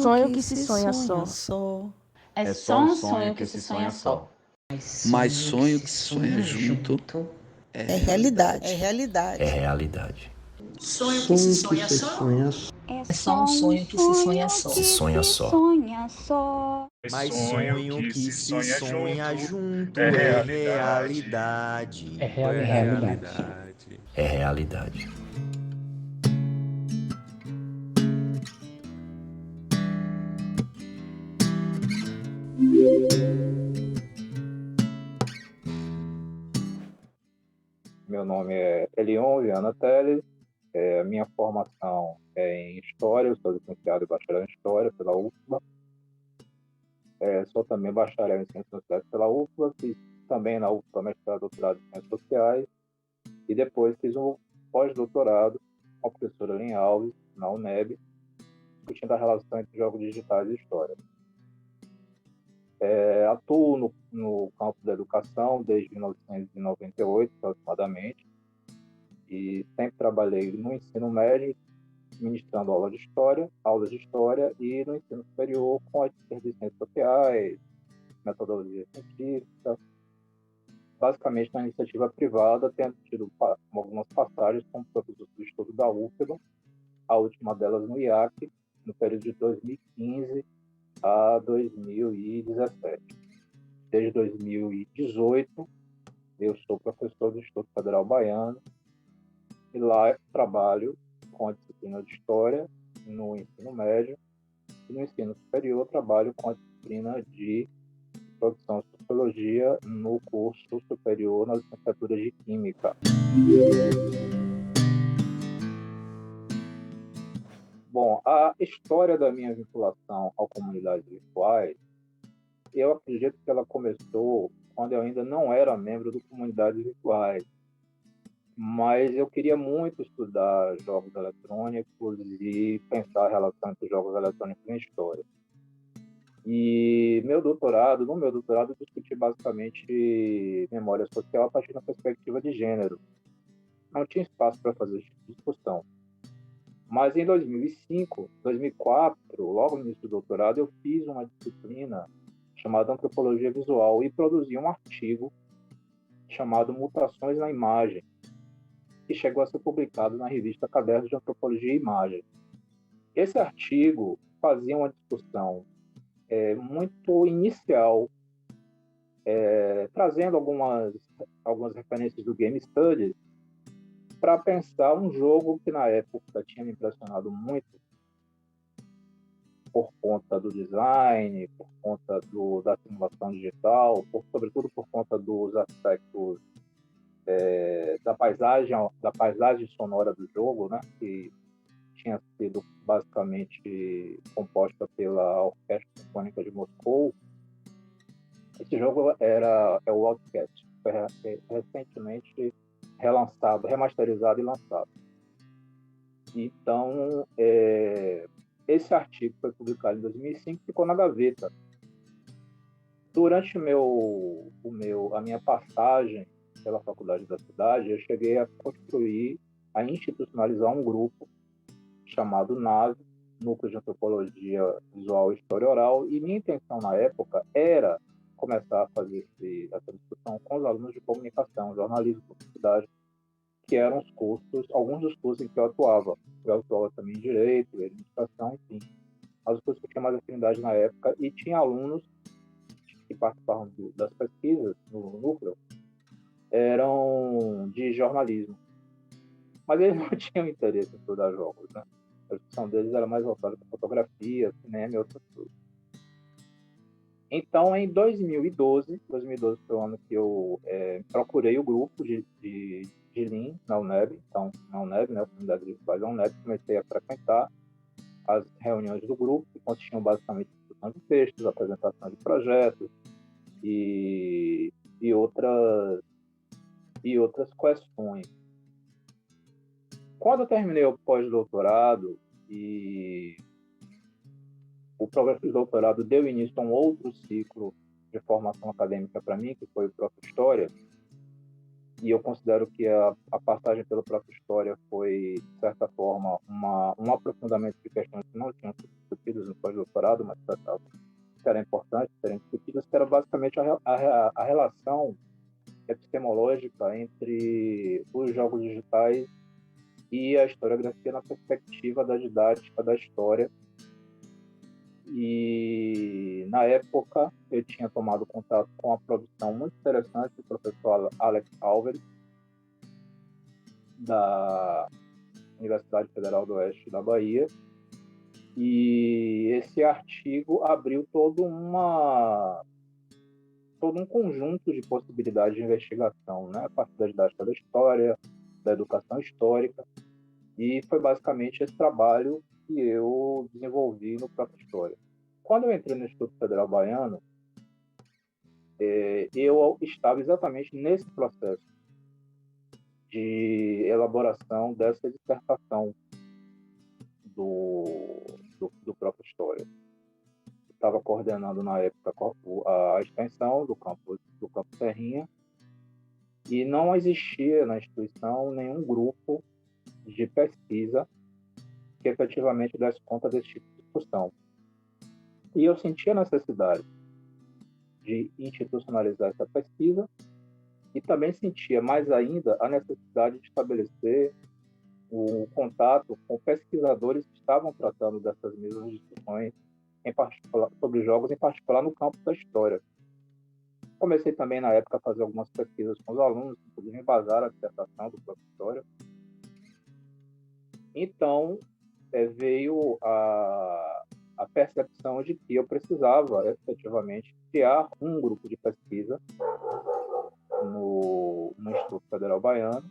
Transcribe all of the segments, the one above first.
Sonho que se sonha só. É só um sonho que se sonha só. Mas sonho que se sonha junto É realidade. É realidade. Sonho que se sonha só. É só um sonho que se sonha só. Se sonha só. Mas sonho que se sonha junto é realidade. É realidade. É realidade. Meu nome é Elion Viana Teles. Minha formação é em História, eu sou licenciado e bacharel em História pela UFBA. Sou também bacharel em Ciências Sociais pela UFBA, fiz também na UFBA mestrado e doutorado em Ciências Sociais, e depois fiz um pós-doutorado com a professora Lynn Alves, na UNEB, discutindo a relação entre jogos digitais e história. Atuo no campo da educação desde 1998, aproximadamente, e sempre trabalhei no ensino médio, ministrando aulas de história, e no ensino superior com as disciplinas de ciências sociais, metodologia científica, basicamente na iniciativa privada, tendo tido algumas passagens como professor do estudo da UFBA, a última delas no IAC, no período de 2015 a 2017. Desde 2018, eu sou professor do Instituto Federal Baiano, e lá trabalho com a disciplina de História no ensino médio, e no ensino superior trabalho com a disciplina de Produção e Sociologia no curso superior nas licenciaturas de Química. Bom, a história da minha vinculação à comunidades virtuais, eu acredito que ela começou quando eu ainda não era membro do Comunidades Virtuais, mas eu queria muito estudar jogos eletrônicos e pensar a relação entre jogos eletrônicos e história. E no meu doutorado, eu discuti basicamente memória social a partir da perspectiva de gênero. Não tinha espaço para fazer esse tipo de discussão. Mas em 2004, logo no início do doutorado, eu fiz uma disciplina chamada Antropologia Visual e produzi um artigo chamado Mutações na Imagem, que chegou a ser publicado na revista Cadernos de Antropologia e Imagem. Esse artigo fazia uma discussão muito inicial, trazendo algumas referências do Game Studies, para pensar um jogo que na época tinha me impressionado muito por conta do design, por conta da simulação digital, sobretudo por conta dos aspectos da paisagem sonora do jogo, né, que tinha sido basicamente composta pela Orquestra Sinfônica de Moscou. Esse jogo é o Outcast, foi recentemente relançado, remasterizado e lançado. Então, esse artigo foi publicado em 2005 e ficou na gaveta. Durante a minha passagem pela faculdade da cidade, eu cheguei a institucionalizar um grupo chamado NAVE, Núcleo de Antropologia Visual e História Oral, e minha intenção na época era começar a fazer essa discussão com os alunos de comunicação, jornalismo, publicidade, que eram alguns dos cursos em que eu atuava. Eu atuava também em Direito, Administração, enfim. Mas os cursos que eu tinha mais afinidade na época, e tinha alunos que participavam das pesquisas no núcleo, eram de jornalismo. Mas eles não tinham interesse em estudar jogos, né? A discussão deles era mais voltada para fotografia, cinema e outras coisas. Então, em 2012 foi o ano que eu procurei o grupo de Lean na UNEB. Então, na UNEB, né, a comunidade virtual da UNEB, comecei a frequentar as reuniões do grupo, que consistiam basicamente em discussão de textos, apresentação de projetos e outras questões. Quando eu terminei o pós-doutorado e o programa de doutorado deu início a um outro ciclo de formação acadêmica para mim, que foi o Prof. História, e eu considero que a passagem pelo Prof. História foi, de certa forma, um aprofundamento de questões que não tinham sido discutidas no pós-doutorado, mas que era importante serem discutidas, que era basicamente a relação epistemológica entre os jogos digitais e a historiografia na perspectiva da didática da história. E, na época, eu tinha tomado contato com a produção muito interessante do professor Alex Alves, da Universidade Federal do Oeste da Bahia, e esse artigo abriu todo um conjunto de possibilidades de investigação, né? A partir da didática da história, da educação histórica, e foi basicamente esse trabalho que eu desenvolvi no próprio História. Quando eu entrei no Instituto Federal Baiano, eu estava exatamente nesse processo de elaboração dessa dissertação do próprio História. Estava coordenando, na época, a extensão do campo Serrinha, e não existia na instituição nenhum grupo de pesquisa que efetivamente desse conta desse tipo de discussão. E eu sentia a necessidade de institucionalizar essa pesquisa e também sentia, mais ainda, a necessidade de estabelecer o contato com pesquisadores que estavam tratando dessas mesmas discussões, em particular, sobre jogos, em particular no campo da história. Comecei também, na época, a fazer algumas pesquisas com os alunos, inclusive embasaram a dissertação do próprio História. Então, veio a percepção de que eu precisava, efetivamente, criar um grupo de pesquisa no Instituto Federal Baiano,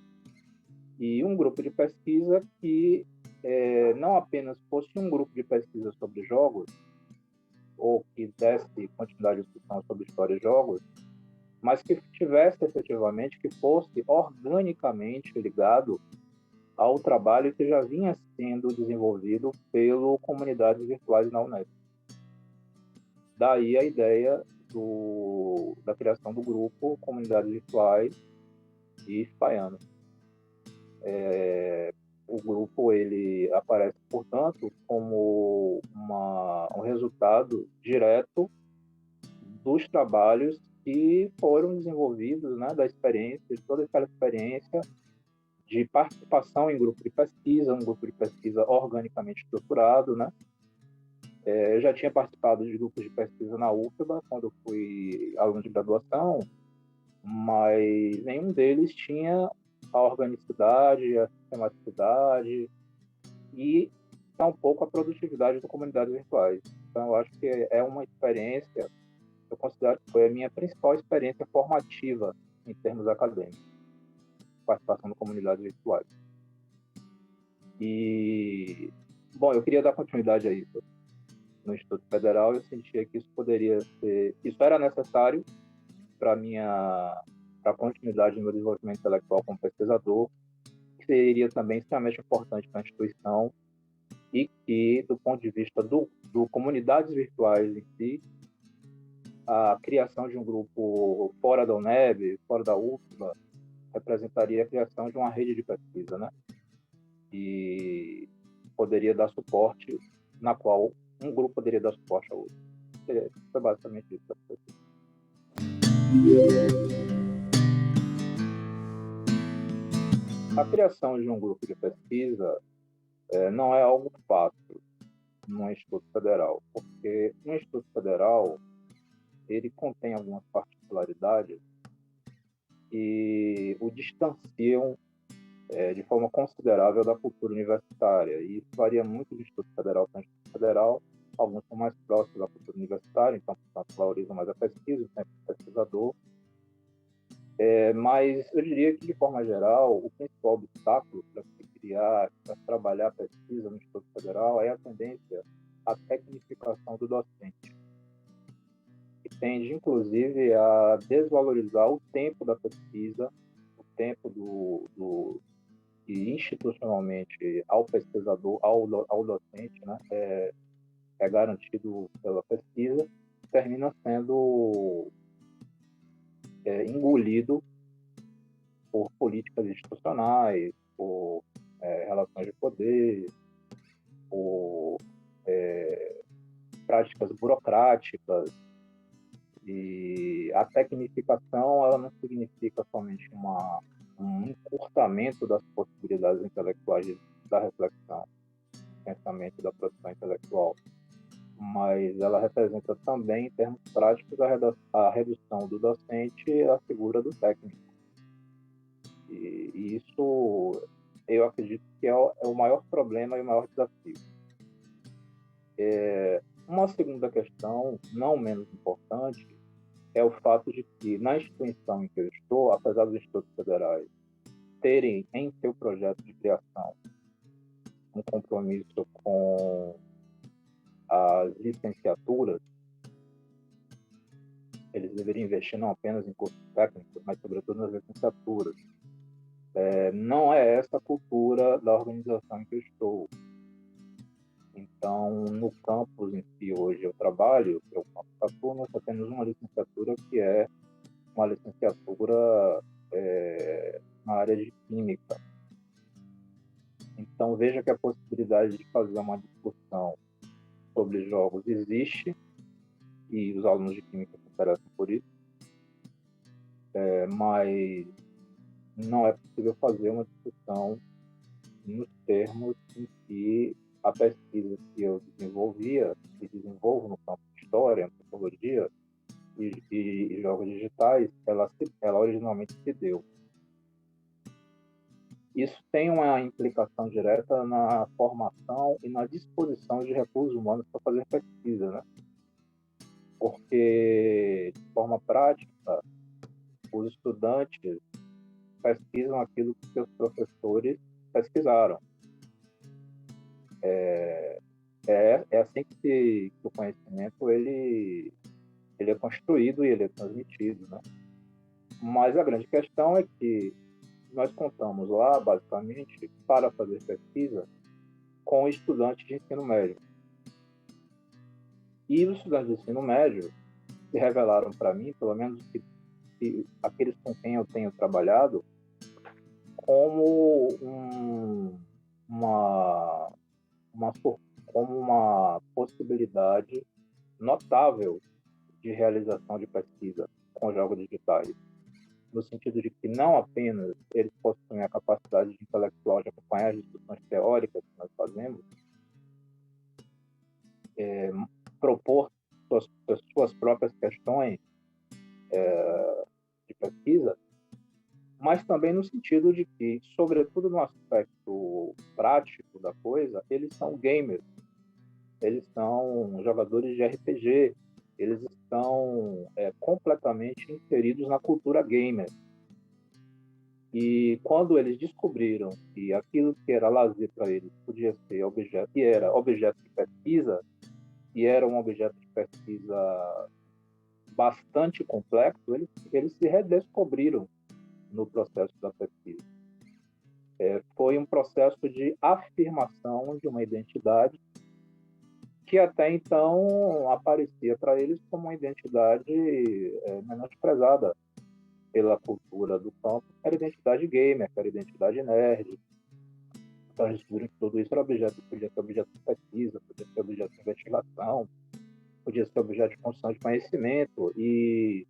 e um grupo de pesquisa que não apenas fosse um grupo de pesquisa sobre jogos, ou que desse continuidade de discussão sobre história e jogos, mas que tivesse efetivamente, que fosse organicamente ligado ao trabalho que já vinha sendo desenvolvido pelo Comunidades Virtuais na Unesp. Daí a ideia da criação do grupo Comunidades Virtuais e Baiano. O grupo ele aparece, portanto, como um resultado direto dos trabalhos que foram desenvolvidos, né, da experiência, de toda aquela experiência de participação em grupo de pesquisa, um grupo de pesquisa organicamente estruturado, né? Eu já tinha participado de grupos de pesquisa na UFBA, quando eu fui aluno de graduação, mas nenhum deles tinha a organicidade, a sistematicidade e tampouco a produtividade das comunidades virtuais. Então, eu acho que é uma experiência, eu considero que foi a minha principal experiência formativa em termos acadêmicos, participação de comunidades virtuais. E, bom, eu queria dar continuidade a isso. No Instituto Federal, eu sentia que isso era necessário para a continuidade do meu desenvolvimento intelectual como pesquisador, que seria também extremamente importante para a instituição e que, do ponto de vista do comunidades virtuais em si, a criação de um grupo fora da UNEB, fora da UFBA, representaria a criação de uma rede de pesquisa, né? E poderia dar suporte, na qual um grupo poderia dar suporte ao outro. Foi basicamente isso. A criação de um grupo de pesquisa não é algo fácil no Instituto Federal, porque no Instituto Federal ele contém algumas particularidades que o distanciam de forma considerável da cultura universitária. E isso varia muito do Instituto Federal para o Instituto Federal. Alguns são mais próximos da cultura universitária, então, portanto, valorizam mais a pesquisa, o tempo do pesquisador. Mas eu diria que, de forma geral, o principal obstáculo para se criar, para trabalhar a pesquisa no Instituto Federal é a tendência à tecnificação do docente, que tende, inclusive, a desvalorizar o tempo da pesquisa, o tempo que institucionalmente ao pesquisador, ao docente, né, é garantido pela pesquisa, termina sendo engolido por políticas institucionais, por relações de poder, por práticas burocráticas. E a tecnificação, ela não significa somente um encurtamento das possibilidades intelectuais da reflexão, do pensamento e da produção intelectual, mas ela representa também, em termos práticos, a redução do docente à figura do técnico. E isso, eu acredito que é o maior problema e o maior desafio. Uma segunda questão, não menos importante, é o fato de que, na instituição em que eu estou, apesar dos institutos federais terem em seu projeto de criação um compromisso com as licenciaturas, eles deveriam investir não apenas em cursos técnicos, mas sobretudo nas licenciaturas. Não é essa a cultura da organização em que eu estou. Então, no campus em que hoje eu trabalho, que é o campus Catu, nós só temos uma licenciatura que é uma licenciatura na área de Química. Então, veja que a possibilidade de fazer uma discussão sobre jogos existe, e os alunos de Química se interessam por isso, mas não é possível fazer uma discussão nos termos em que a pesquisa que eu desenvolvia e desenvolvo no campo de História, Antropologia e Jogos Digitais, ela originalmente se deu. Isso tem uma implicação direta na formação e na disposição de recursos humanos para fazer pesquisa, né? Porque, de forma prática, os estudantes pesquisam aquilo que seus professores pesquisaram. É assim que o conhecimento ele é construído e ele é transmitido, né? Mas a grande questão é que nós contamos lá, basicamente, para fazer pesquisa com estudantes de ensino médio. E os estudantes de ensino médio se revelaram para mim, pelo menos que aqueles com quem eu tenho trabalhado, como uma possibilidade notável de realização de pesquisa com jogos digitais, no sentido de que não apenas eles possuem a capacidade intelectual de acompanhar as discussões teóricas que nós fazemos, propor suas próprias questões de pesquisa, mas também no sentido de que, sobretudo no aspecto prático da coisa, eles são gamers, eles são jogadores de RPG, eles estão completamente inseridos na cultura gamer. E quando eles descobriram que aquilo que era lazer para eles podia ser objeto, e era objeto de pesquisa, e era um objeto de pesquisa bastante complexo, eles se redescobriram no processo da pesquisa. Foi um processo de afirmação de uma identidade que até então aparecia para eles como uma identidade menosprezada pela cultura do campo, que era identidade gamer, que era identidade nerd. Então eles descobriram que tudo isso era podia ser objeto de pesquisa, podia ser objeto de investigação, podia ser objeto de construção de conhecimento. E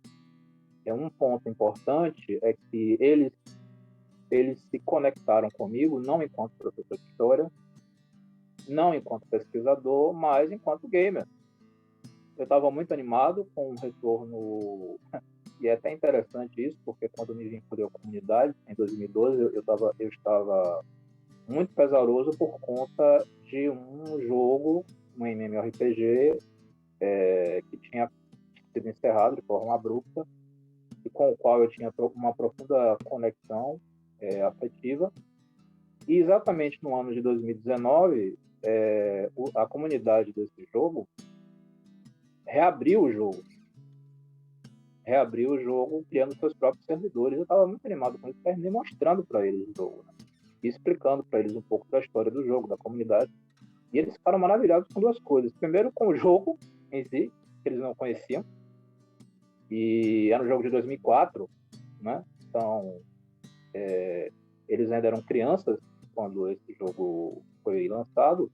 um ponto importante é que eles se conectaram comigo, não enquanto professor de história, não enquanto pesquisador, mas enquanto gamer. Eu estava muito animado com o retorno, e é até interessante isso, porque quando me vinculei à comunidade, em 2012, eu estava muito pesaroso por conta de um jogo, um MMORPG, que tinha sido encerrado de forma abrupta, e com o qual eu tinha uma profunda conexão afetiva. E exatamente no ano de 2019, a comunidade desse jogo reabriu o jogo criando seus próprios servidores. Eu estava muito animado com isso, terminei mostrando para eles o jogo, né? e explicando para eles um pouco da história do jogo, da comunidade. E eles ficaram maravilhados com duas coisas. Primeiro, com o jogo em si, que eles não conheciam. E era um jogo de 2004, né? Então, eles ainda eram crianças quando esse jogo foi lançado.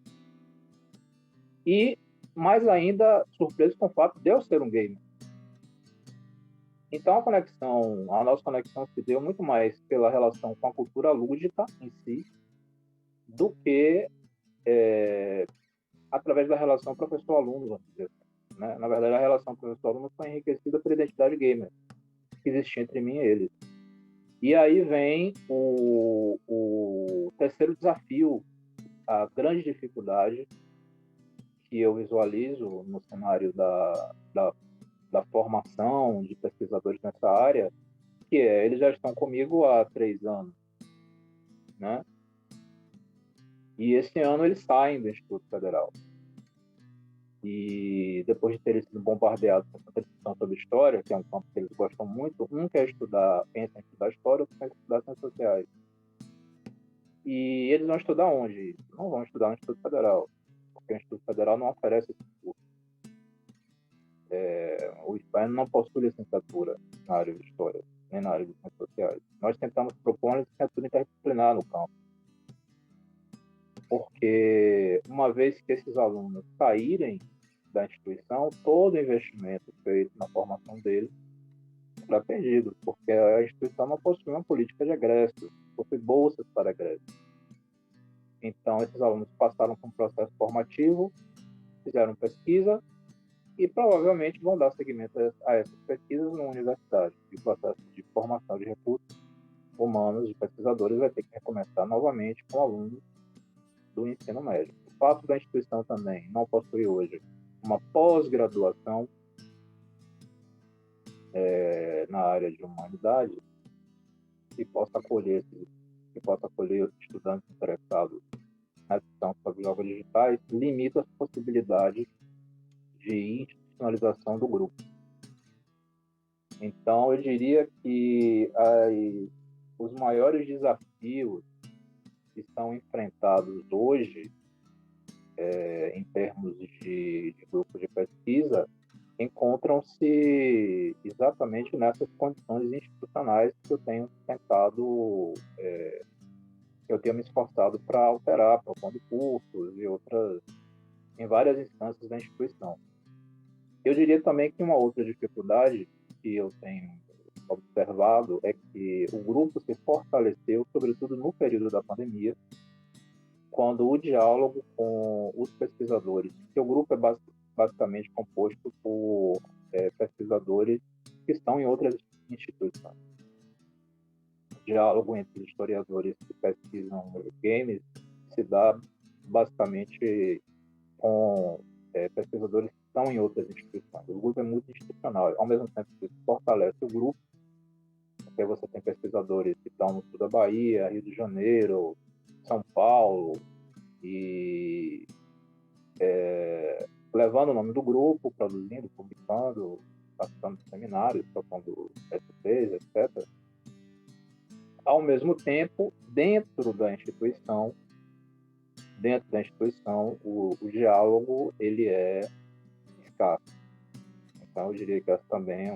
E, mais ainda, surpresos com o fato de eu ser um gamer. Então, a nossa conexão se deu muito mais pela relação com a cultura lúdica em si, do que através da relação professor-aluno, vamos dizer assim, né? Na verdade, a relação professor-aluno foi enriquecida pela identidade gamer que existia entre mim e eles. E aí vem o terceiro desafio, a grande dificuldade que eu visualizo no cenário da formação de pesquisadores nessa área, que eles já estão comigo há 3 anos, né? E esse ano eles saem do Instituto Federal. E depois de terem sido bombardeados com essa discussão sobre história, que é um campo que eles gostam muito, um quer pensa em estudar história, outro quer estudar ciências sociais. E eles vão estudar onde? Não vão estudar no Instituto Federal, porque o Instituto Federal não oferece esse curso. O IFAM não possui licenciatura na área de história, nem na área de ciências sociais. Nós tentamos propor uma licenciatura interdisciplinar no campo, porque uma vez que esses alunos saírem da instituição, todo o investimento feito na formação deles será perdido, porque a instituição não possui uma política de egressos, possui bolsas para egressos. Então, esses alunos passaram por um processo formativo, fizeram pesquisa e provavelmente vão dar seguimento a essas pesquisas na universidade. E o processo de formação de recursos humanos, de pesquisadores, vai ter que recomeçar novamente com alunos do ensino médio. O fato da instituição também não possuir hoje uma pós-graduação na área de humanidade que possa acolher estudantes interessados na discussão sobre jogos digitais, limita as possibilidades de institucionalização do grupo. Então, eu diria que os maiores desafios que são enfrentados hoje, em termos de grupo de pesquisa, encontram-se exatamente nessas condições institucionais que eu tenho tentado, eu tenho me esforçado para alterar, propondo cursos e outras, em várias instâncias da instituição. Eu diria também que uma outra dificuldade que eu tenho observado é que o grupo se fortaleceu, sobretudo no período da pandemia, quando o diálogo com os pesquisadores, porque o grupo é basicamente composto por pesquisadores que estão em outras instituições. O diálogo entre historiadores que pesquisam games se dá basicamente com pesquisadores que estão em outras instituições. O grupo é multi-institucional, ao mesmo tempo que isso fortalece o grupo, porque você tem pesquisadores que estão no sul da Bahia, Rio de Janeiro, São Paulo, e levando o nome do grupo, produzindo, publicando, participando de seminários, propondo SPs, etc. Ao mesmo tempo, dentro da instituição, o diálogo ele é escasso. Então, eu diria que essa também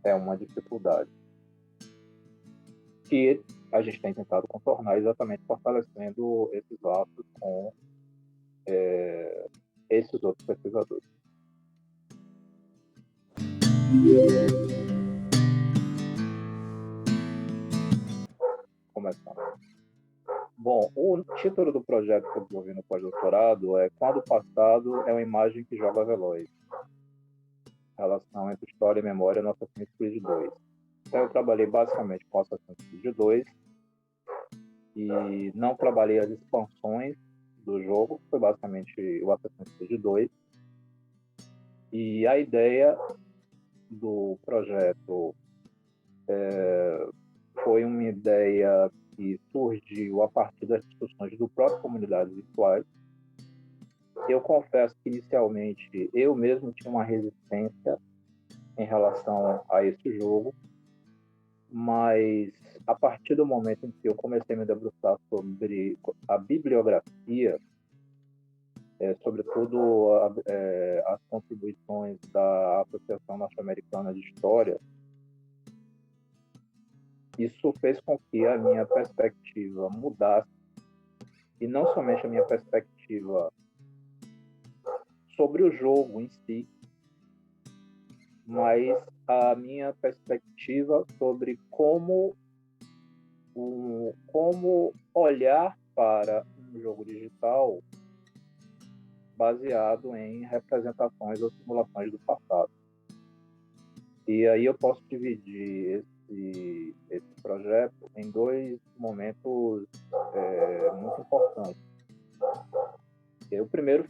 é uma dificuldade que a gente tem tentado contornar, exatamente fortalecendo esses laços com esses outros pesquisadores. Começando. Bom, o título do projeto que eu desenvolvi no pós-doutorado é Quando o Passado é uma Imagem que Joga Veloz. Relação entre história e memória no Assassin's Creed 2. Então, eu trabalhei basicamente com Assassin's Creed 2 e não trabalhei as expansões do jogo, foi basicamente o Assassin's Creed 2. E a ideia do projeto foi uma ideia que surgiu a partir das discussões do próprio Comunidades Virtuais. Eu confesso que, inicialmente, eu mesmo tinha uma resistência em relação a esse jogo, mas a partir do momento em que eu comecei a me debruçar sobre a bibliografia, sobretudo as contribuições da Associação Norte-Americana de História, isso fez com que a minha perspectiva mudasse, e não somente a minha perspectiva sobre o jogo em si, mas a minha perspectiva sobre como olhar para um jogo digital baseado em representações ou simulações do passado. E aí eu posso dividir esse projeto em dois momentos muito importantes. O primeiro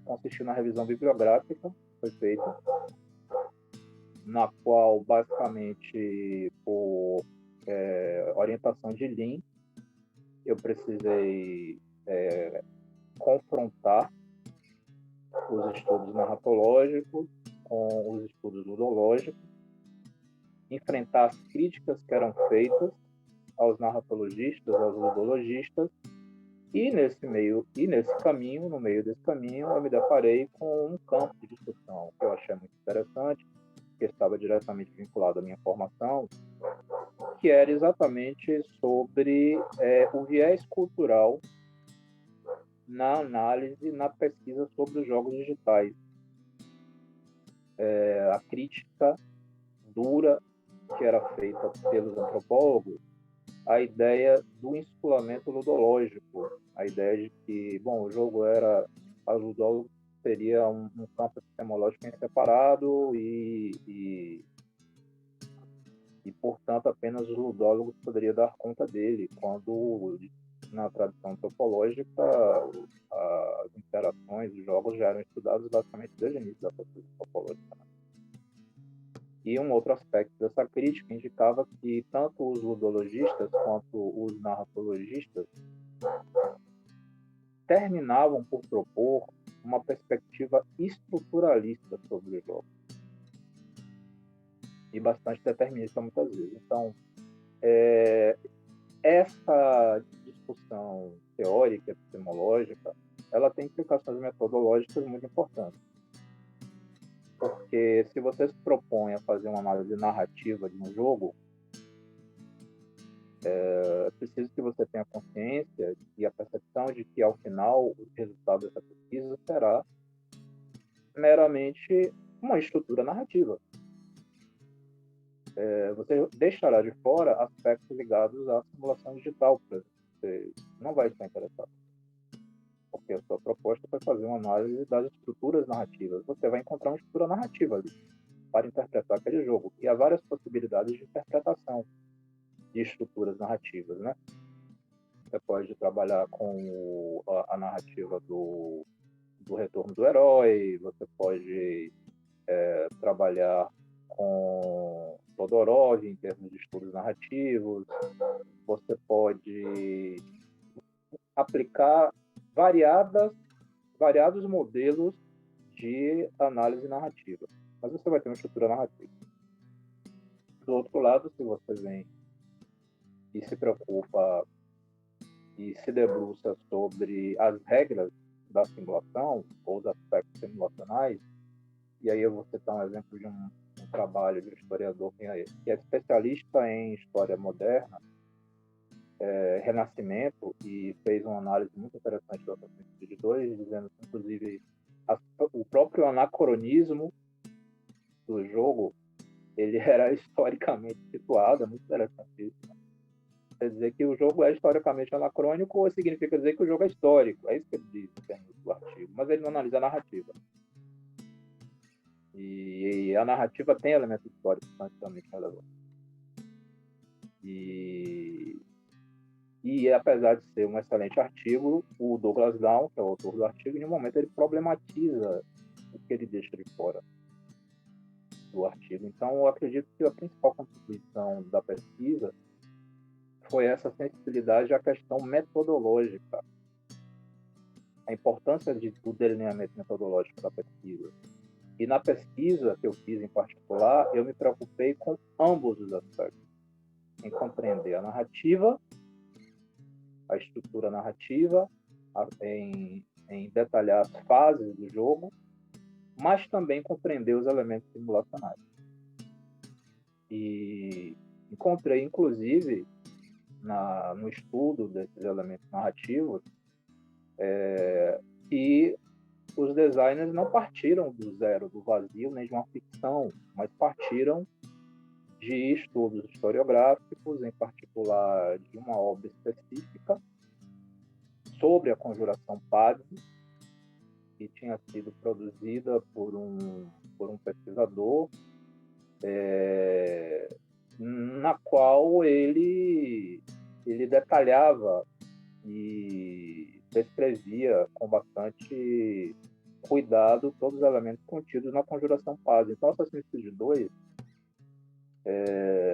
consistiu na revisão bibliográfica que foi feita, na qual, basicamente, por orientação de Lean, eu precisei confrontar os estudos narratológicos com os estudos ludológicos, enfrentar as críticas que eram feitas aos narratologistas, aos ludologistas, e no meio desse caminho, eu me deparei com um campo de discussão que eu achei muito interessante, que estava diretamente vinculado à minha formação, que era exatamente sobre o viés cultural na análise, na pesquisa sobre os jogos digitais. A crítica dura que era feita pelos antropólogos, a ideia do insulamento ludológico, a ideia de que, o jogo a ludólogo seria um campo epistemológico em separado e, portanto, apenas os ludólogos poderiam dar conta dele, quando, na tradição antropológica, as interações, os jogos já eram estudados basicamente desde o início da pesquisa antropológica. E um outro aspecto dessa crítica indicava que tanto os ludologistas quanto os narratologistas terminavam por propor uma perspectiva estruturalista sobre o jogo. E bastante determinista muitas vezes. Então, essa discussão teórica, epistemológica, ela tem implicações metodológicas muito importantes. Porque se você se propõe a fazer uma análise narrativa de um jogo, é preciso que você tenha consciência e a percepção de que, ao final, o resultado dessa pesquisa será meramente uma estrutura narrativa. Você deixará de fora aspectos ligados à simulação digital, por exemplo. Você não vai estar interessado. Porque a sua proposta foi fazer uma análise das estruturas narrativas. Você vai encontrar uma estrutura narrativa ali para interpretar aquele jogo. E há várias possibilidades de interpretação de estruturas narrativas, né? Você pode trabalhar com a narrativa do retorno do herói, você pode trabalhar com Todorov em termos de estudos narrativos, você pode aplicar variados modelos de análise narrativa, mas você vai ter uma estrutura narrativa. Do outro lado, se você vem e se preocupa e se debruça sobre as regras da simulação ou os aspectos simulacionais, e aí eu vou citar um exemplo de um trabalho de um historiador que é especialista em história moderna, Renascimento, e fez uma análise muito interessante do Assassin's Creed 2, dizendo que, inclusive, o próprio anacronismo do jogo, ele era historicamente situado, é muito interessante isso. Quer dizer que o jogo é historicamente anacrônico, ou significa dizer que o jogo é histórico? É isso que ele diz em termos do artigo, mas ele não analisa a narrativa. E a narrativa tem elementos históricos que são extremamente relevantes. E apesar de ser um excelente artigo, o Douglas Down, que é o autor do artigo, em um momento ele problematiza o que ele deixa de fora do artigo. Então, eu acredito que a principal contribuição da pesquisa foi essa sensibilidade à questão metodológica, a importância do delineamento metodológico da pesquisa. E na pesquisa que eu fiz em particular, eu me preocupei com ambos os aspectos. em compreender a narrativa, a estrutura narrativa, em detalhar as fases do jogo, mas também compreender os elementos simulacionais. E encontrei, inclusive, no estudo desses elementos narrativos, que os designers não partiram do zero, do vazio, nem de uma ficção, mas partiram de estudos historiográficos, em particular de uma obra específica sobre a conjuração Pazzi, que tinha sido produzida por um pesquisador, na qual ele detalhava e descrevia com bastante cuidado todos os elementos contidos na conjuração Pazzi. Então, Assassin's Creed 2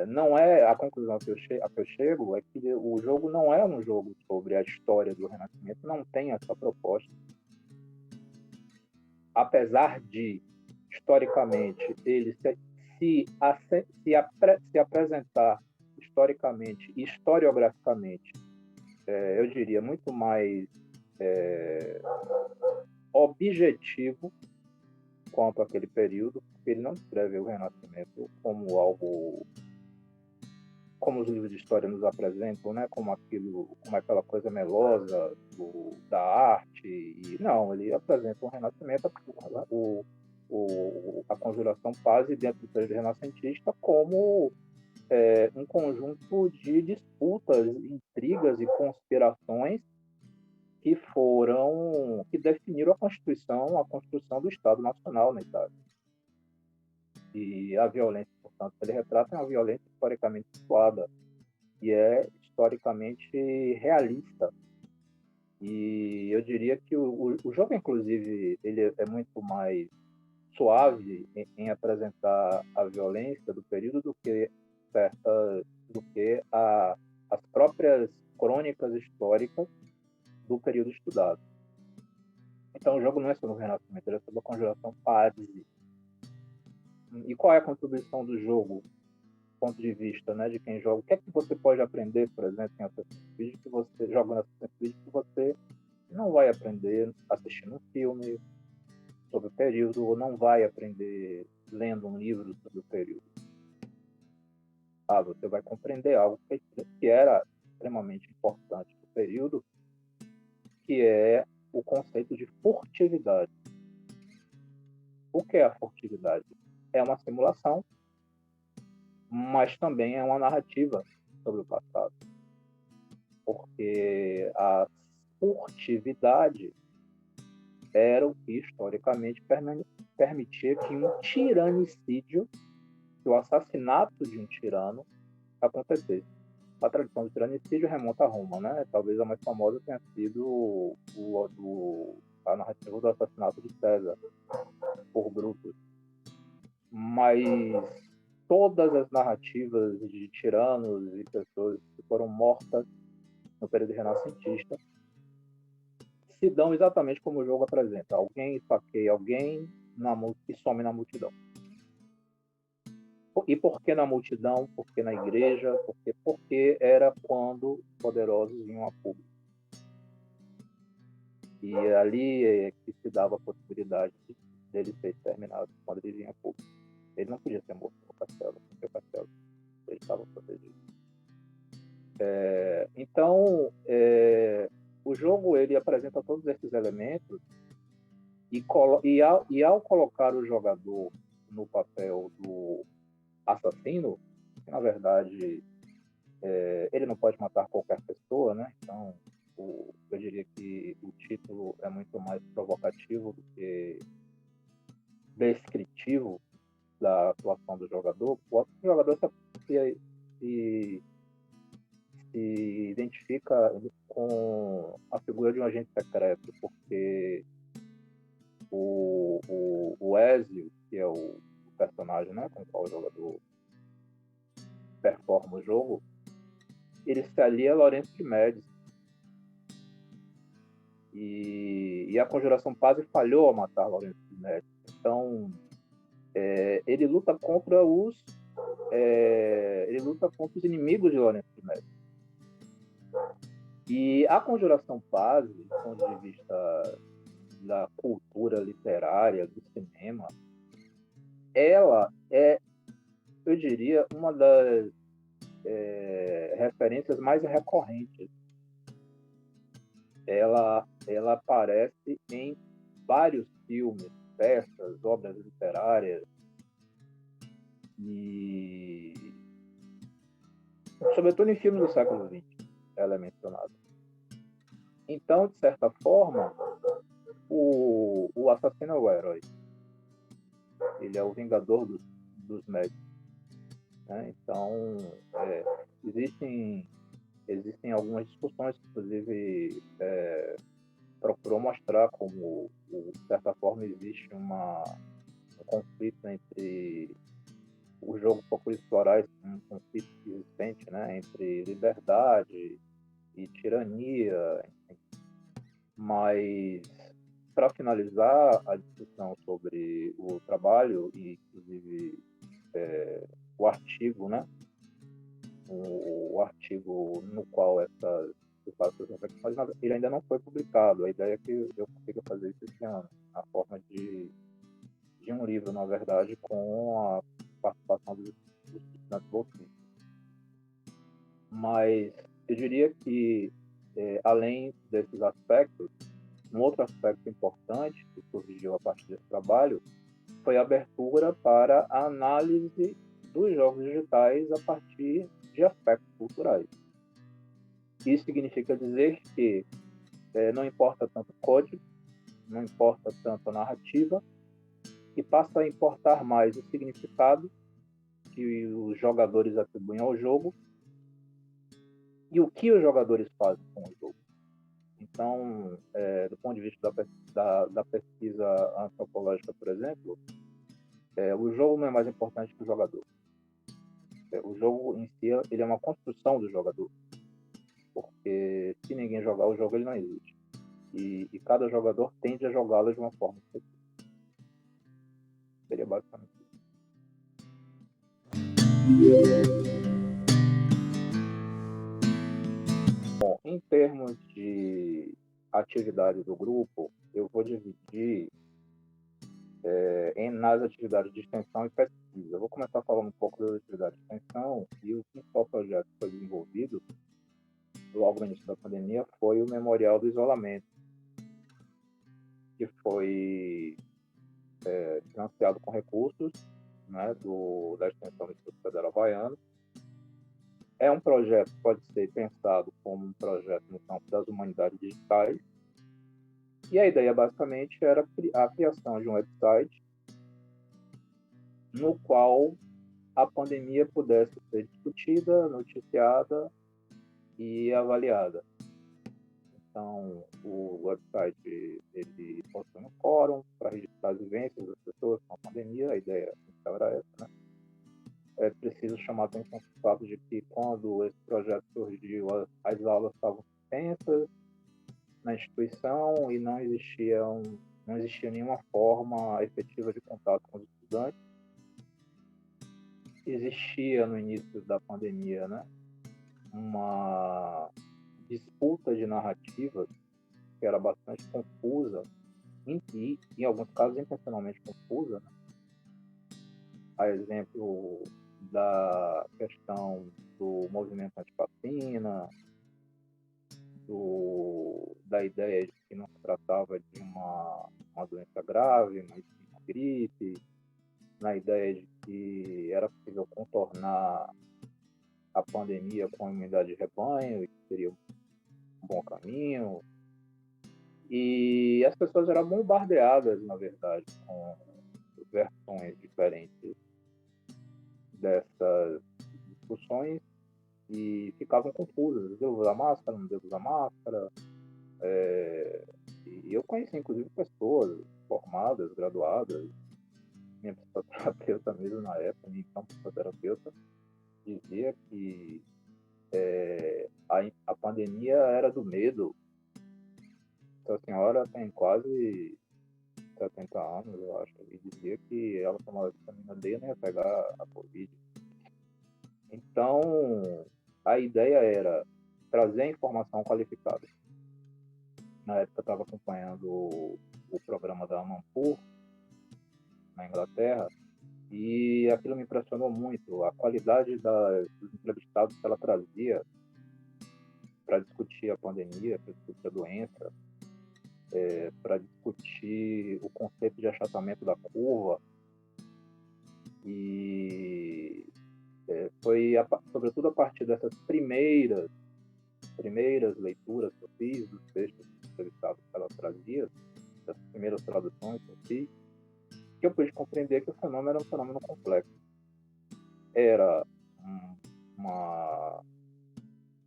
não é a conclusão a que eu chego, é que o jogo não é um jogo sobre a história do Renascimento, não tem essa proposta. Apesar de, historicamente, ele se apresentar historicamente e historiograficamente, eu diria, muito mais objetivo quanto àquele período, porque ele não descreve o Renascimento como algo, como os livros de história nos apresentam, né? Como aquela coisa melosa da arte. E não, ele apresenta o Renascimento, a conjuração Pazzi dentro do período renascentista, como um conjunto de disputas, intrigas e conspirações que definiram a construção do Estado Nacional na Itália. E a violência, portanto, ele retrata uma violência historicamente situada e é historicamente realista. E eu diria que o jogo, inclusive, ele é muito mais suave em apresentar a violência do período do que as próprias crônicas históricas do período estudado. Então, o jogo não é sobre o Renascimento, ele é sobre a conjuração Pazzi. E qual é a contribuição do jogo, do ponto de vista, né, de quem joga? O que é que você pode aprender, por exemplo, em Assassin's Creed, que você joga no Assassin's Creed, que você não vai aprender assistindo um filme sobre o período, ou não vai aprender lendo um livro sobre o período? Você vai compreender algo que era extremamente importante no período, que é o conceito de furtividade. O que é a furtividade? É uma simulação, mas também é uma narrativa sobre o passado. Porque a furtividade era o que historicamente permitia que um tiranicídio, que o assassinato de um tirano acontecesse. A tradição do tiranicídio remonta a Roma, né? Talvez a mais famosa tenha sido a narrativa do assassinato de César por Brutus. Mas todas as narrativas de tiranos e pessoas que foram mortas no período renascentista se dão exatamente como o jogo apresenta. Alguém esfaqueia alguém e some na multidão. E por que na multidão? Por que na igreja? Porque era quando os poderosos vinham a público. E ali é que se dava a possibilidade dele ser exterminado quando ele vinha a público. Ele não podia ser morto no castelo, porque o castelo ele estava protegido. Então, o jogo ele apresenta todos esses elementos e ao colocar o jogador no papel do assassino, que na verdade ele não pode matar qualquer pessoa, né? Então, eu diria que o título é muito mais provocativo do que descritivo da atuação do jogador. O jogador se identifica com a figura de um agente secreto, porque o Ezio, que é o personagem, né, com o qual o jogador performa o jogo, ele se alia a Lourenço de Médici. E a conjuração Pazzi falhou a matar Lourenço de Médici. Então, ele luta contra os ele luta contra os inimigos de Lourenço de Médici. E a Conjuração Paz, do ponto de vista da cultura literária, do cinema, ela é, eu diria, uma das referências mais recorrentes. Ela aparece em vários filmes, peças, obras literárias, e sobretudo em filmes do século XX, ela é mencionada. Então, de certa forma, o assassino é o herói. Ele é o vingador dos médicos. Né? Então, existem algumas discussões que, inclusive, procurou mostrar como, de certa forma, existe um conflito entre o jogo pouco explorar um conflito existente, né, entre liberdade e tirania, enfim. Mas, para finalizar a discussão sobre o trabalho e, inclusive, o artigo, né, o artigo no qual essas reflexões, ele ainda não foi publicado. A ideia é que eu consiga fazer isso esse ano, na forma de um livro, na verdade, com a participação dos estudantes bolsistas. Mas eu diria que, além desses aspectos, um outro aspecto importante que surgiu a partir desse trabalho foi a abertura para a análise dos jogos digitais a partir de aspectos culturais. Isso significa dizer que não importa tanto o código, não importa tanto a narrativa, e passa a importar mais o significado que os jogadores atribuem ao jogo e o que os jogadores fazem com o jogo. Então, do ponto de vista da pesquisa antropológica, por exemplo, o jogo não é mais importante que o jogador. O jogo em si, ele é uma construção do jogador. Porque se ninguém jogar o jogo, ele não existe. E cada jogador tende a jogá-lo de uma forma específica. Seria basicamente isso. Bom, em termos de atividade do grupo, eu vou dividir nas atividades de extensão e pesquisa. Eu vou começar falando um pouco das atividades de extensão, e o principal projeto que foi desenvolvido logo no início da pandemia foi o Memorial do Isolamento, que foi financiado com recursos, né, da extensão do Instituto Federal Havaiano. É um projeto que pode ser pensado como um projeto no campo das humanidades digitais, e a ideia basicamente era a criação de um website no qual a pandemia pudesse ser discutida, noticiada e avaliada. Então, o website ele possui um fórum para registrar as vivências das pessoas com a pandemia. A ideia era essa, né? É preciso chamar a atenção para o fato de que, quando esse projeto surgiu, as aulas estavam suspensas na instituição e não existia nenhuma forma efetiva de contato com os estudantes. Existia, no início da pandemia, né, uma disputa de narrativas que era bastante confusa, e em alguns casos intencionalmente confusa, né? A exemplo da questão do movimento antivacina, da ideia de que não se tratava de uma doença grave, mas de uma gripe, na ideia de que era possível contornar a pandemia com a imunidade de rebanho, e que seria um bom caminho. E as pessoas eram bombardeadas, na verdade, com versões diferentes dessas discussões e ficavam confusas. Devo usar máscara? Não devo usar máscara? E eu conheci, inclusive, pessoas formadas, graduadas. Minha psicoterapeuta mesmo na época, minha então psicoterapeuta, dizia que a pandemia era do medo. Essa senhora tem quase 70 anos, eu acho, e dizia que ela tomava vitamina D e não ia pegar a Covid. Então, a ideia era trazer informação qualificada. Na época, eu estava acompanhando o programa da Amanpour, na Inglaterra, e aquilo me impressionou muito, a qualidade dos entrevistados que ela trazia para discutir a pandemia, para discutir a doença, para discutir o conceito de achatamento da curva. E foi, sobretudo, a partir dessas primeiras leituras que eu fiz, dos textos entrevistados que ela trazia, das primeiras traduções que eu fiz, que eu pude compreender que o fenômeno era um fenômeno complexo.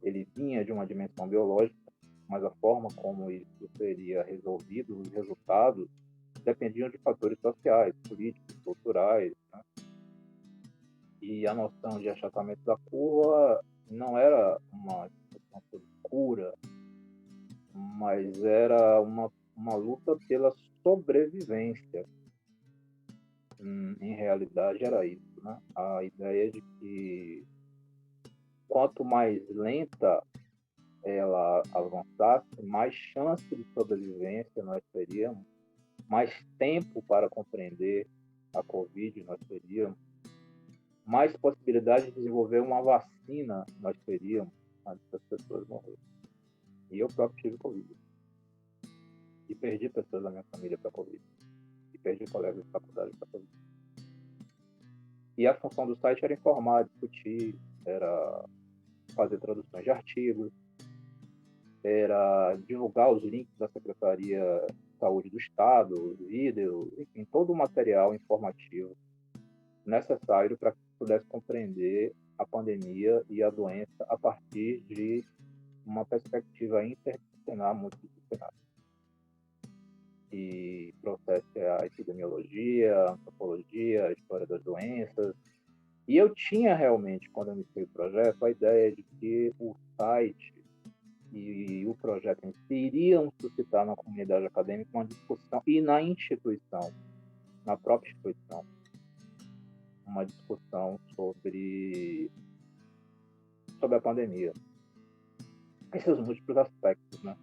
Ele vinha de uma dimensão biológica, mas a forma como isso seria resolvido, os resultados, dependiam de fatores sociais, políticos, culturais, né? E a noção de achatamento da curva não era uma discussão sobre cura, mas era uma luta pela sobrevivência. Em realidade era isso, né? A ideia de que quanto mais lenta ela avançasse, mais chance de sobrevivência nós teríamos, mais tempo para compreender a Covid nós teríamos, mais possibilidade de desenvolver uma vacina nós teríamos antes das pessoas morrerem. E eu próprio tive Covid. E perdi pessoas da minha família para Covid. E perdi colegas de faculdade para Covid. E a função do site era informar, discutir, era fazer traduções de artigos, era divulgar os links da Secretaria de Saúde do Estado, vídeos, enfim, todo o material informativo necessário para que pudesse compreender a pandemia e a doença a partir de uma perspectiva interdisciplinar, multidisciplinar. E trouxesse a epidemiologia, a antropologia, a história das doenças. E eu tinha realmente, quando eu iniciei o projeto, a ideia de que o site e o projeto em si iriam suscitar na comunidade acadêmica uma discussão, e na instituição, na própria instituição, uma discussão sobre a pandemia. Esses múltiplos aspectos, né?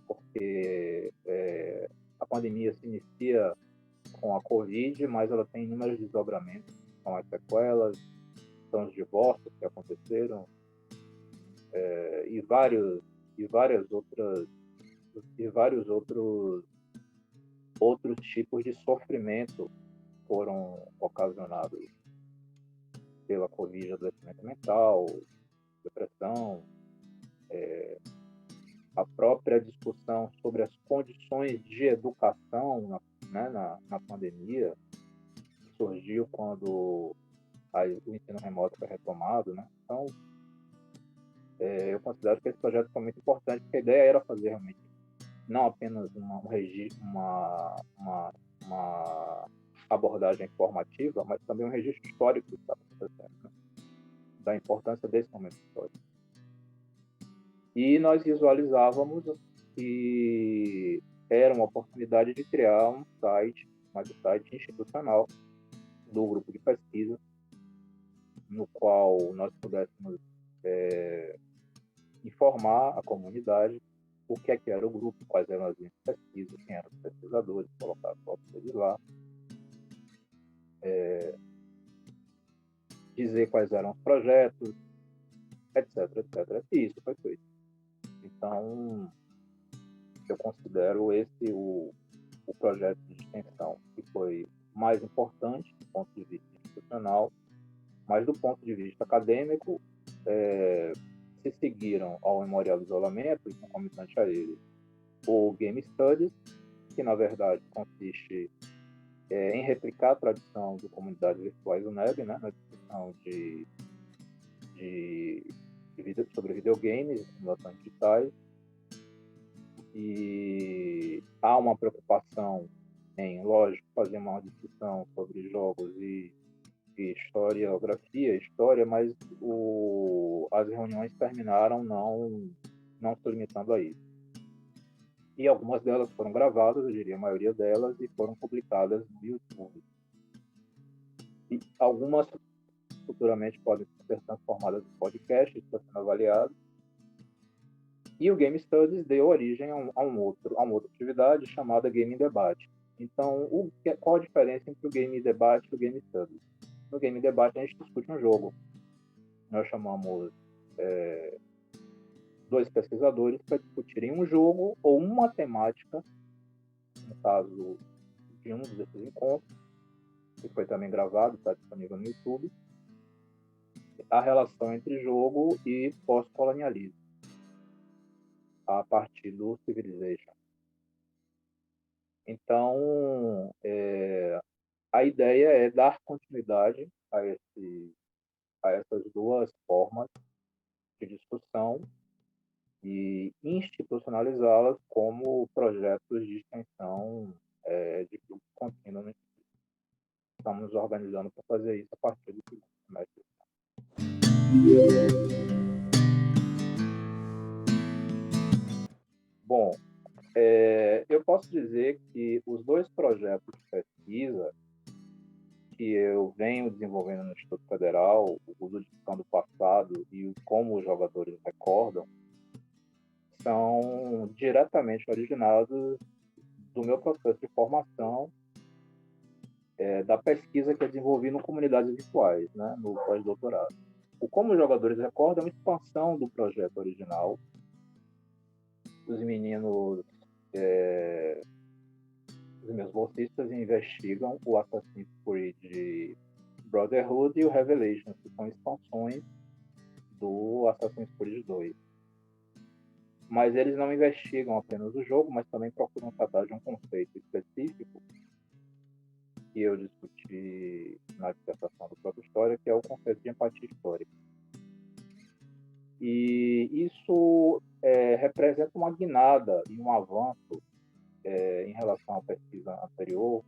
Porque a pandemia se inicia com a Covid, mas ela tem inúmeros desdobramentos, são as sequelas, são os divórcios que aconteceram, e vários outros tipos de sofrimento foram ocasionados pela Covid, adoecimento mental, depressão, a própria discussão sobre as condições de educação na pandemia, que surgiu quando o ensino remoto foi retomado, né? Então, eu considero que esse projeto foi muito importante, porque a ideia era fazer realmente não apenas uma abordagem informativa, mas também um registro histórico do que está acontecendo, né? Da importância desse momento histórico. E nós visualizávamos que era uma oportunidade de criar um site, mas um site institucional do grupo de pesquisa, no qual nós pudéssemos informar a comunidade o que era o grupo, quais eram as linhas de pesquisa, quem eram os pesquisadores, colocar as fotos deles lá, dizer quais eram os projetos, etc, etc. E isso foi feito. Então, eu considero esse o projeto de extensão que foi mais importante do ponto de vista institucional, mas do ponto de vista acadêmico, se seguiram ao Memorial do Isolamento e concomitante a ele o Game Studies, que na verdade consiste em replicar a tradição de comunidades virtuais UNEB, né, na discussão sobre videogames e simulações digitais. E há uma preocupação em, lógico, fazer uma discussão sobre jogos e história, mas as reuniões terminaram não se limitando a isso. E algumas delas foram gravadas, eu diria a maioria delas, e foram publicadas no YouTube. E algumas futuramente podem ser transformadas em podcasts, está sendo avaliado. E o Game Studies deu origem a uma outra atividade chamada Game Debate. Então, qual a diferença entre o Game Debate e o Game Studies? No Game Debate, a gente discute um jogo. Nós chamamos dois pesquisadores para discutirem um jogo ou uma temática, no caso de um desses encontros, que foi também gravado, está disponível no YouTube, a relação entre jogo e pós-colonialismo, a partir do Civilization. Então, a ideia é dar continuidade a essas duas formas de discussão e institucionalizá-las como projetos de extensão de fluxo contínuo. Estamos nos organizando para fazer isso a partir do segundo semestre. Bom, eu posso dizer que os dois projetos de pesquisa que eu venho desenvolvendo no Instituto Federal, o Ludificando o Passado e o Como os Jogadores Recordam, são diretamente originados do meu processo de formação, da pesquisa que eu desenvolvi no Comunidades Virtuais, né, no pós-doutorado. O Como os Jogadores Recordam é uma expansão do projeto original. Os meninos, os meus bolsistas, investigam o Assassin's Creed Brotherhood e o Revelations, que são expansões do Assassin's Creed 2. Mas eles não investigam apenas o jogo, mas também procuram tratar de um conceito específico que eu discuti na dissertação do próprio História, que é o conceito de empatia histórica. E isso representa uma guinada e um avanço em relação à pesquisa anterior,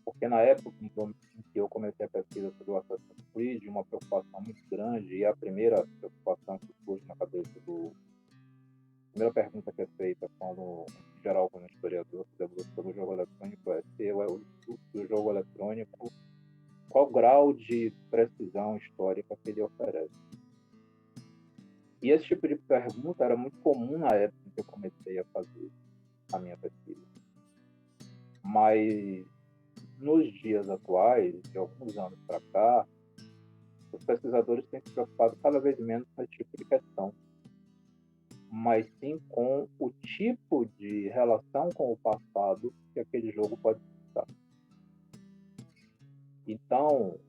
porque na época em que eu comecei a pesquisa sobre o Assassin's Creed, uma preocupação muito grande, e a primeira preocupação que surge na cabeça a primeira pergunta que é feita quando, em geral, quando um historiador se debruça sobre o jogo eletrônico é se o jogo eletrônico, qual grau de precisão histórica que ele oferece. E esse tipo de pergunta era muito comum na época em que eu comecei a fazer a minha pesquisa. Mas, nos dias atuais, de alguns anos para cá, os pesquisadores têm se preocupado cada vez menos com esse tipo de questão, mas sim com o tipo de relação com o passado que aquele jogo pode suscitar. Então,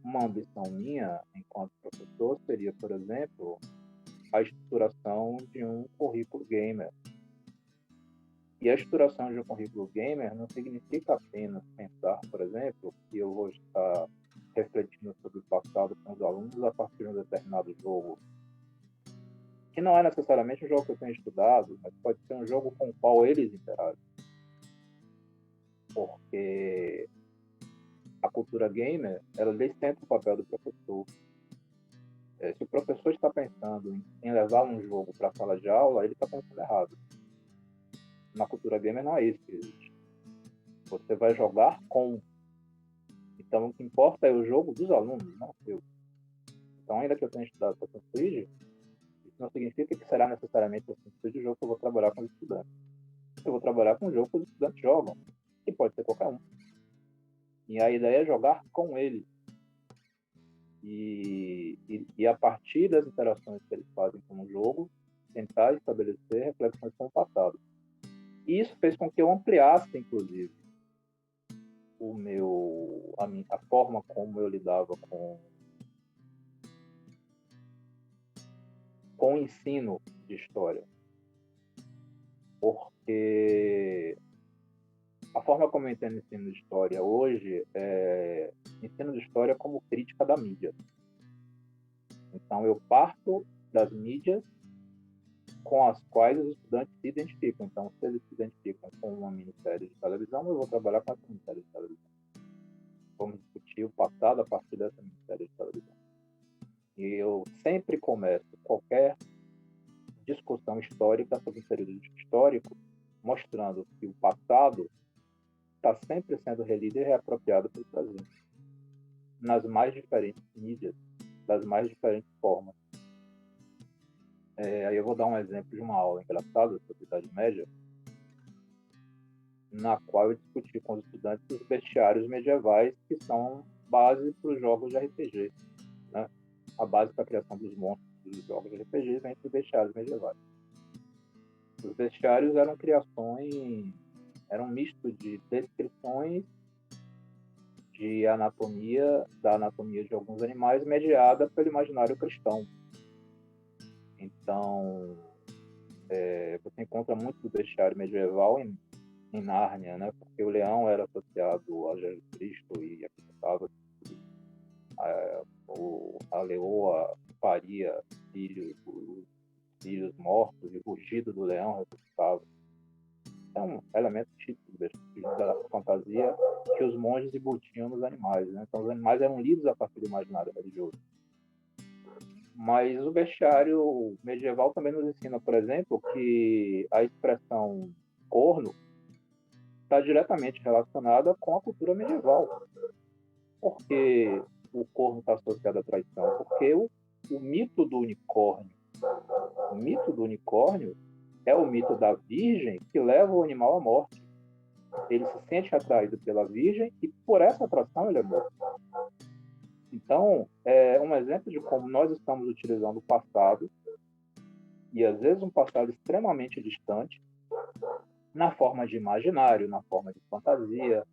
uma ambição minha, enquanto professor, seria, por exemplo, a estruturação de um currículo gamer. E a estruturação de um currículo gamer não significa apenas pensar, por exemplo, que eu vou estar refletindo sobre o passado com os alunos a partir de um determinado jogo, que não é necessariamente um jogo que eu tenho estudado, mas pode ser um jogo com o qual eles interagem. Porque a cultura gamer, ela descentra o papel do professor. Se o professor está pensando em levar um jogo para a sala de aula, ele está pensando errado. Na cultura gamer não é isso que existe. Você vai jogar com. Então, o que importa é o jogo dos alunos, não o seu. Então, ainda que eu tenha estudado Assassin's Creed, isso não significa que será necessariamente o Assassin's Creed o jogo que eu vou trabalhar com os estudantes. Eu vou trabalhar com o jogo que os estudantes jogam, que pode ser qualquer um. E a ideia é jogar com eles. E a partir das interações que eles fazem com o jogo, tentar estabelecer reflexões com o passado. E isso fez com que eu ampliasse, inclusive, a forma como eu lidava com o ensino de história. Porque a forma como eu entendo ensino de história hoje é ensino de história como crítica da mídia. Então, eu parto das mídias com as quais os estudantes se identificam. Então, se eles se identificam com uma minissérie de televisão, eu vou trabalhar com essa minissérie de televisão. Vamos discutir o passado a partir dessa minissérie de televisão. E eu sempre começo qualquer discussão histórica sobre um período histórico mostrando que o passado está sempre sendo relido e reapropriado pelo presente. nas mais diferentes mídias, das mais diferentes formas. Aí eu vou dar um exemplo de uma aula engraçada sobre a Idade Média, na qual eu discuti com os estudantes os bestiários medievais, que são base para os jogos de RPG. Né? A base para a criação dos monstros dos jogos de RPG vem dos bestiários medievais. Os bestiários eram criações, eram um misto de descrições de anatomia, da anatomia de alguns animais, mediada pelo imaginário cristão. Então, você encontra muito do bestiário medieval em Nárnia, né? Porque o leão era associado a Jesus Cristo e acreditava que a leoa paria filhos mortos, e o rugido do leão ressuscitava. É um elemento típico da fantasia que os monges embutiam nos animais. Né? Então, os animais eram lidos a partir do imaginário religioso. Mas o bestiário medieval também nos ensina, por exemplo, que a expressão corno está diretamente relacionada com a cultura medieval. Por que o corno está associado à traição? Porque o mito do unicórnio, é o mito da virgem que leva o animal à morte. Ele se sente atraído pela virgem e por essa atração ele é morto. Então, é um exemplo de como nós estamos utilizando o passado, e às vezes um passado extremamente distante, na forma de imaginário, na forma de fantasia,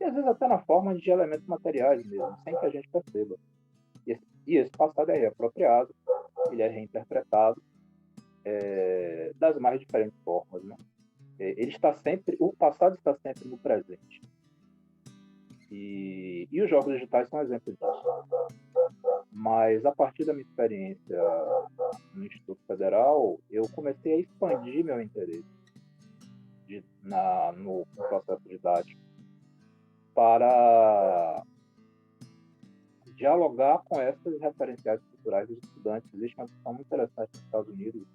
e às vezes até na forma de elementos materiais mesmo, sem que a gente perceba. E esse passado é reapropriado, ele é reinterpretado das mais diferentes formas. Né? O passado está sempre no presente. E os jogos digitais são exemplos disso. Mas a partir da minha experiência no Instituto Federal, eu comecei a expandir meu interesse no processo didático para dialogar com essas referenciais culturais dos estudantes. Existe uma discussão muito interessante nos Estados Unidos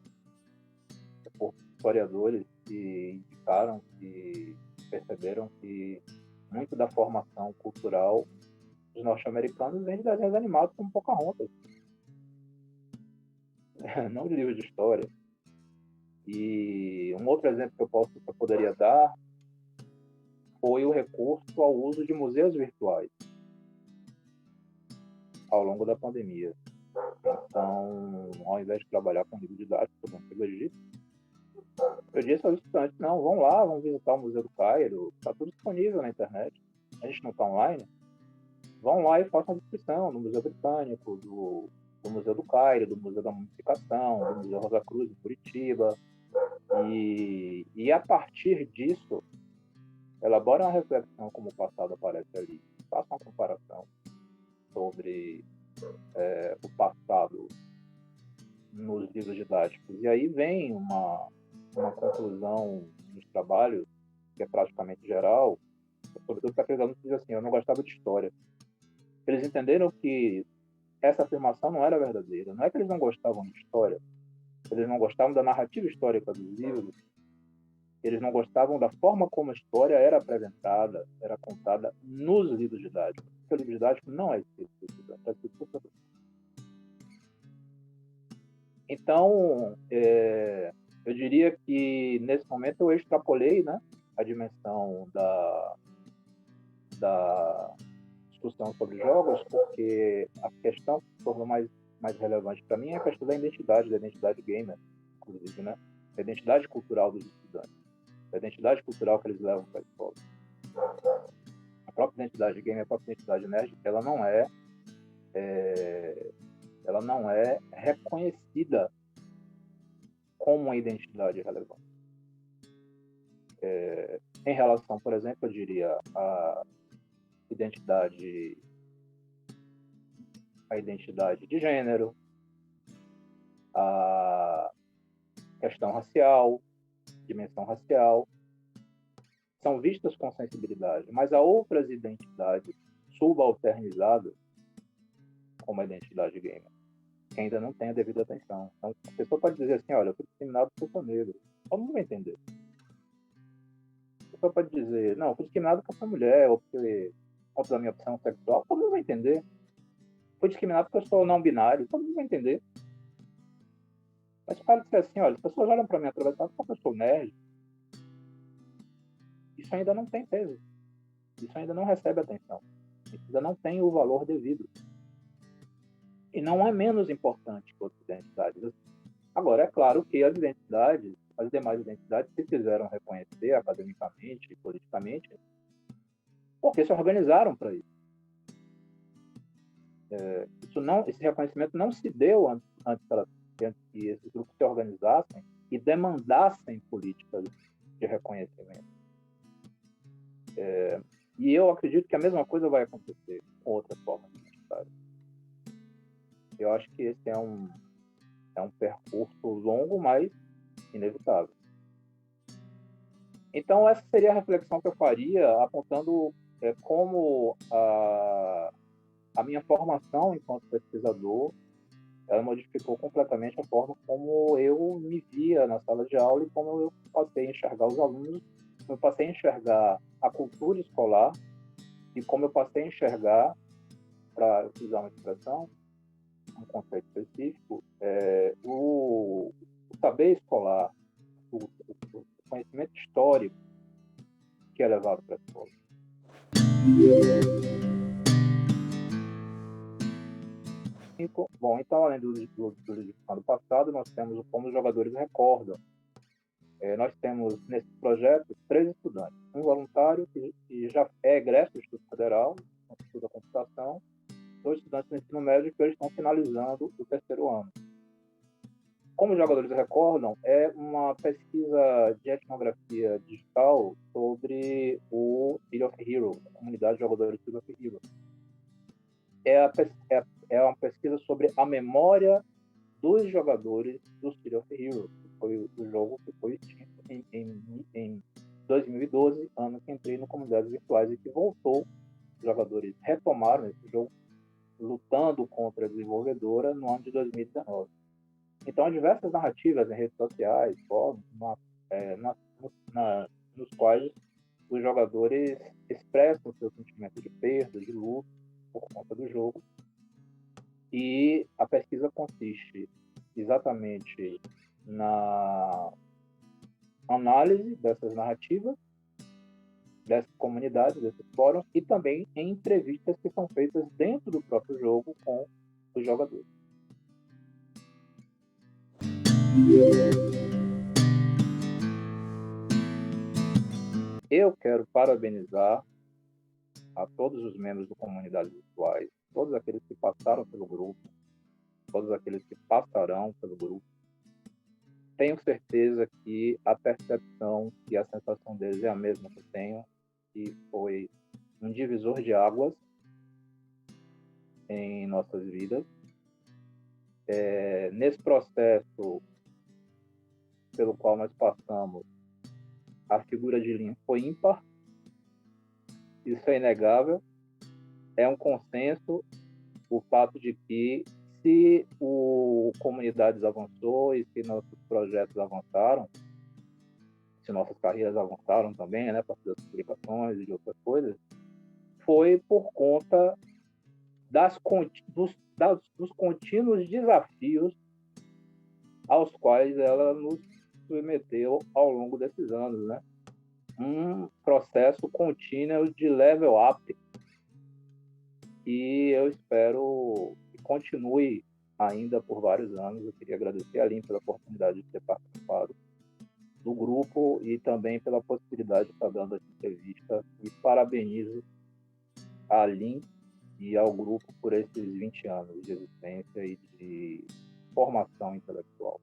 por historiadores que indicaram, que perceberam que muito da formação cultural dos norte-americanos vem de desenhos animados como Pocahontas, não de livros de história. E um outro exemplo que eu poderia dar foi o recurso ao uso de museus virtuais ao longo da pandemia. Então, ao invés de trabalhar com livro didático sobre o Antigo Egito, eu disse aos estudantes, não, vão lá, vão visitar o Museu do Cairo, está tudo disponível na internet, a gente não está online, vão lá e façam a descrição do Museu Britânico, do Museu do Cairo, do Museu da Mumificação, do Museu Rosa Cruz, em Curitiba, e a partir disso, elabora uma reflexão como o passado aparece ali, faça uma comparação sobre o passado nos livros didáticos. E aí vem uma conclusão dos trabalhos, que é praticamente geral, sobretudo para aqueles alunos que dizem assim, eu não gostava de história. Eles entenderam que essa afirmação não era verdadeira. Não é que eles não gostavam de história, eles não gostavam da narrativa histórica dos livros, eles não gostavam da forma como a história era apresentada, era contada nos livros didáticos. Porque o livro didático não é escrito por estudante, é escrito por professor. Então, eu diria que nesse momento eu extrapolei, né, a dimensão da discussão sobre jogos, porque a questão que se tornou mais relevante para mim é a questão da identidade gamer, inclusive, né, da identidade cultural dos estudantes, da identidade cultural que eles levam para a escola. A própria identidade gamer, a própria identidade nerd, ela não é reconhecida como uma identidade relevante. Em relação, por exemplo, eu diria a identidade de gênero, a questão racial, dimensão racial, são vistas com sensibilidade, mas há outras identidades subalternizadas, como a identidade gamer, que ainda não tem a devida atenção. Então, a pessoa pode dizer assim, olha, eu fui discriminado porque eu sou negro. Todo mundo vai entender. A pessoa pode dizer, não, eu fui discriminado porque eu sou mulher, ou porque contra a minha opção sexual. Todo mundo vai entender. fui discriminado porque eu sou não binário, todo mundo vai entender. Mas se o cara disser assim, olha, as pessoas olham para mim atravessado porque eu sou nerd, isso ainda não tem peso. Isso ainda não recebe atenção. Isso ainda não tem o valor devido. E não é menos importante que outras identidades. Agora, é claro que as demais identidades, se quiseram reconhecer academicamente e politicamente, porque se organizaram para isso. Esse reconhecimento não se deu antes que esses grupos se organizassem e demandassem políticas de reconhecimento. E eu acredito que a mesma coisa vai acontecer com outras formas de identidade. Eu acho que esse é um percurso longo, mas inevitável. Então, essa seria a reflexão que eu faria, apontando como a minha formação enquanto pesquisador, ela modificou completamente a forma como eu me via na sala de aula e como eu passei a enxergar os alunos, como eu passei a enxergar a cultura escolar e como eu passei a enxergar, para usar uma expressão, um conceito específico, o saber escolar, o conhecimento histórico que é levado para a escola. Bom, então, além do ano passado, nós temos o Como os Jogadores Recordam. Nós temos, nesse projeto, 3 estudantes. Um voluntário que já é egresso do Instituto Federal, Instituto da Computação, 2 estudantes do ensino médio que hoje estão finalizando o 3º ano. Como os Jogadores Recordam, é uma pesquisa de etnografia digital sobre o City of Heroes, a comunidade de jogadores City of Heroes. É uma pesquisa sobre a memória dos jogadores do City of Heroes, que foi o jogo que foi extinto em 2012, ano que entrei no Comunidades Virtuais e que voltou. Os jogadores retomaram esse jogo lutando contra a desenvolvedora no ano de 2019. Então, há diversas narrativas em redes sociais, fóruns, nos quais os jogadores expressam seu sentimento de perda, de luto, por conta do jogo. E a pesquisa consiste exatamente na análise dessas narrativas, dessas comunidades, desses fóruns, e também em entrevistas que são feitas dentro do próprio jogo com os jogadores. Eu quero parabenizar a todos os membros do Comunidades Virtuais, todos aqueles que passaram pelo grupo, todos aqueles que passarão pelo grupo. Tenho certeza que a percepção e a sensação deles é a mesma que eu tenho, que foi um divisor de águas em nossas vidas. Nesse processo pelo qual nós passamos, a figura de Lin foi ímpar, isso é inegável, é um consenso o fato de que se o Comunidades avançou e se nossos projetos avançaram, se nossas carreiras avançaram também, né, a partir das publicações e de outras coisas, foi por conta dos contínuos desafios aos quais ela nos submeteu ao longo desses anos, né? Um processo contínuo de level up e eu espero que continue ainda por vários anos. Eu queria agradecer a Lin pela oportunidade de ter participado do grupo e também pela possibilidade de estar dando essa entrevista, e parabenizo a Lin e ao grupo por esses 20 anos de existência e de formação intelectual.